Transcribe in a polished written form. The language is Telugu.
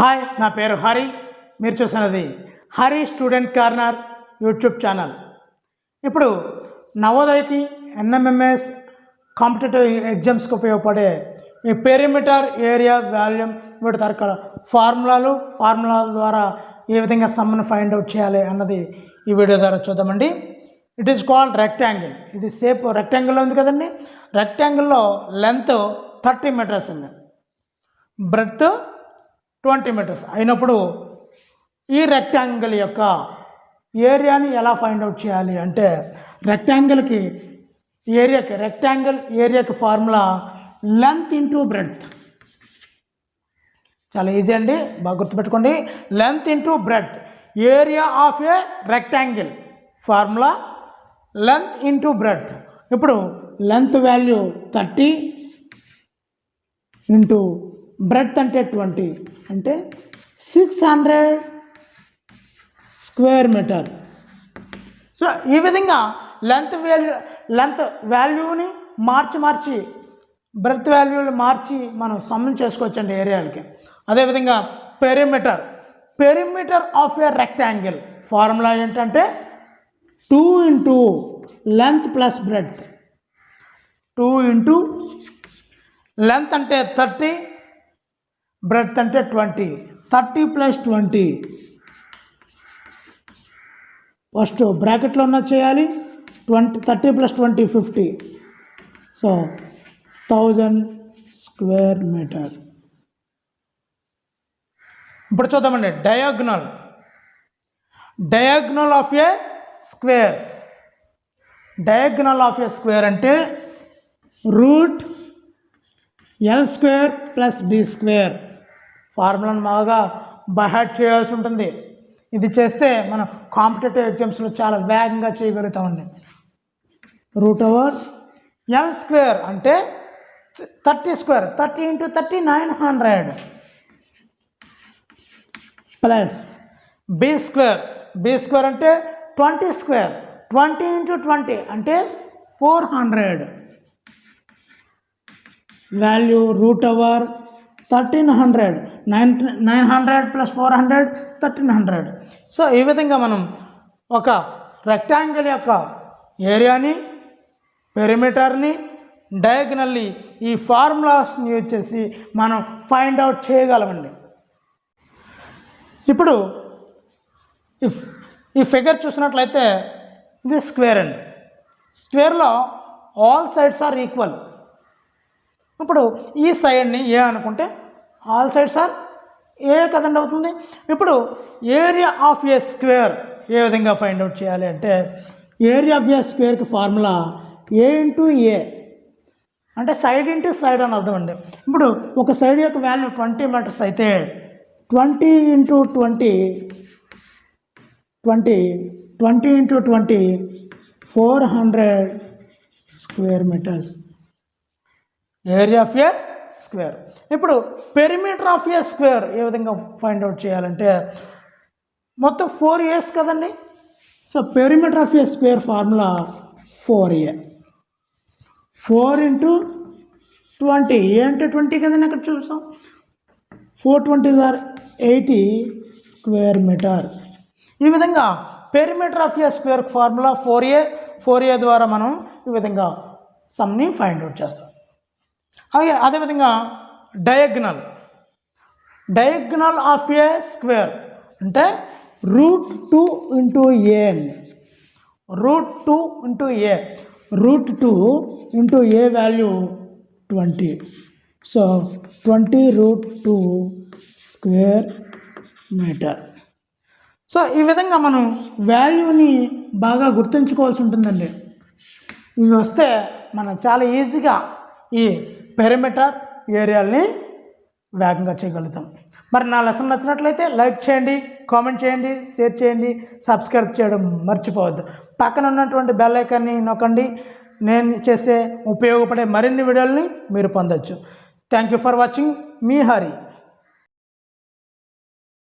హాయ్, నా పేరు హరి. మీరు చూసినది Hari student corner YouTube channel. ఇప్పుడు నవోదయకి ఎన్ఎంఎంఎస్ కాంపిటేటివ్ ఎగ్జామ్స్కి ఉపయోగపడే ఈ పెరిమీటర్, ఏరియా, వాల్యూమ్ వీటి తరగల ఫార్ములాల ద్వారా ఏ విధంగా సమ్ను ఫైండ్ అవుట్ చేయాలి అన్నది ఈ వీడియో ద్వారా చూద్దామండి. It is called rectangle. ఇది షేప్ రెక్టాంగిల్లో ఉంది కదండి. రెక్టాంగిల్లో లెంత్ 30 మీటర్స్ ఉంది, బ్రెడ్త్ 20 మీటర్స్ అయినప్పుడు ఈ రెక్టాంగిల్ యొక్క ఏరియాని ఎలా ఫైండ్ అవుట్ చేయాలి అంటే, రెక్టాంగిల్ ఏరియాకి ఫార్ములా లెంత్ ఇంటూ బ్రెడ్త్. చాలా ఈజీ అండి, బాగా గుర్తుపెట్టుకోండి. Length into breadth, area of a rectangle formula length into breadth. ఇప్పుడు లెంత్ వాల్యూ 30 ఇంటూ బ్రెడ్త్ అంటే 20 అంటే 600 స్క్వేర్ మీటర్. సో ఈ విధంగా లెంత్ వాల్యూని మార్చి బ్రెడ్త్ వాల్యూలు మార్చి మనం సమ్మెన్ చేసుకోవచ్చండి ఏరియాలకి. అదేవిధంగా perimeter of a rectangle formula ఏంటంటే 2 into length plus breadth. 2 into length అంటే 30, బ్రెడ్త్ అంటే 20. 30 ప్లస్ 20 ఫస్ట్ బ్రాకెట్లో ఉన్న చేయాలి. 30 ప్లస్ 20 50. So 1000 square metre. ఇప్పుడు చూద్దామండి diagonal of a square. Diagonal of a square అంటే root L square plus B square. ఫార్ములాను బాగా బైహార్ట్ చేయాల్సి ఉంటుంది. ఇది చేస్తే మనం కాంపిటేటివ్ ఎగ్జామ్స్లో చాలా వేగంగా చేయగలుగుతామండి. రూట్ ఓవర్ ఎల్ స్క్వేర్ అంటే 30 square, 30 into 30 900 plus B square అంటే 20 స్క్వేర్, 20 ఇంటూ 20 అంటే 400 value root over 1300. 900 plus 400 1300. So ఈ విధంగా మనం ఒక రెక్టాంగిల్ యొక్క ఏరియాని, పెరిమీటర్ని, డయాగ్నల్ని ఈ ఫార్ములాస్ని యూజ్ చేసి మనం ఫైండ్ అవుట్ చేయగలమండి. ఇప్పుడు ఈ ఫిగర్ చూసినట్లయితే ఇది స్క్వేర్ అండి. స్క్వేర్లో ఆల్ సైడ్స్ ఆర్ ఈక్వల్. ఇప్పుడు ఈ సైడ్ని ఏ అనుకుంటే ఆల్ సైడ్స్ ఆర్ ఏ కదండి అవుతుంది. ఇప్పుడు ఏరియా ఆఫ్ ఏ స్క్వేర్ ఏ విధంగా ఫైండ్ అవుట్ చేయాలి అంటే, ఏరియా ఆఫ్ ఏ స్క్వేర్కి ఫార్ములా ఏ ఇంటూ ఏ అంటే సైడ్ ఇంటూ సైడ్ అని అర్థం అండి. ఇప్పుడు ఒక సైడ్ యొక్క వాల్యూ 20 మీటర్స్ అయితే 20 into 20 into 20 400 square meters area of a square. ఇప్పుడు పెరిమీటర్ ఆఫ్ ఏ స్క్వేర్ ఏ విధంగా ఫైండ్ అవుట్ చేయాలంటే, మొత్తం 4 ఏస్ కదండి. So perimeter of a square formula 4A. 4 into 20 A అంటే 20 కదండి, అక్కడ చూసాం. 420 ఆర్ 80 స్క్వేర్ మీటర్. ఈ విధంగా perimeter of a square formula 4A ద్వారా మనం ఈ విధంగా సమ్ని ఫైండ్ అవుట్ చేస్తాం. అదేవిధంగా డయాగ్నల్ ఆఫ్ ఏ స్క్వేర్ అంటే రూట్ 2 ఇంటూ ఏ అండి. Root 2 into A value 20. So 20 root 2 square metre. So ఈ విధంగా మనం వాల్యూని బాగా గుర్తుంచుకోవాల్సి ఉంటుందండి. ఇవి వస్తే మనం చాలా ఈజీగా ఈ పెరిమీటర్ ఏరియాల్ని వేగంగా చేయగలుగుతాం. మరి నా లెసన్ నచ్చినట్లయితే లైక్ చేయండి, కామెంట్ చేయండి, షేర్ చేయండి, సబ్స్క్రైబ్ చేయడం మర్చిపోవద్దు. పక్కన ఉన్నటువంటి బెల్ ఐకాన్ని నొక్కండి. నేను చేసే ఉపయోగపడే మరిన్ని వీడియోలని మీరు పొందొచ్చు. Thank you for watching. Me Hari.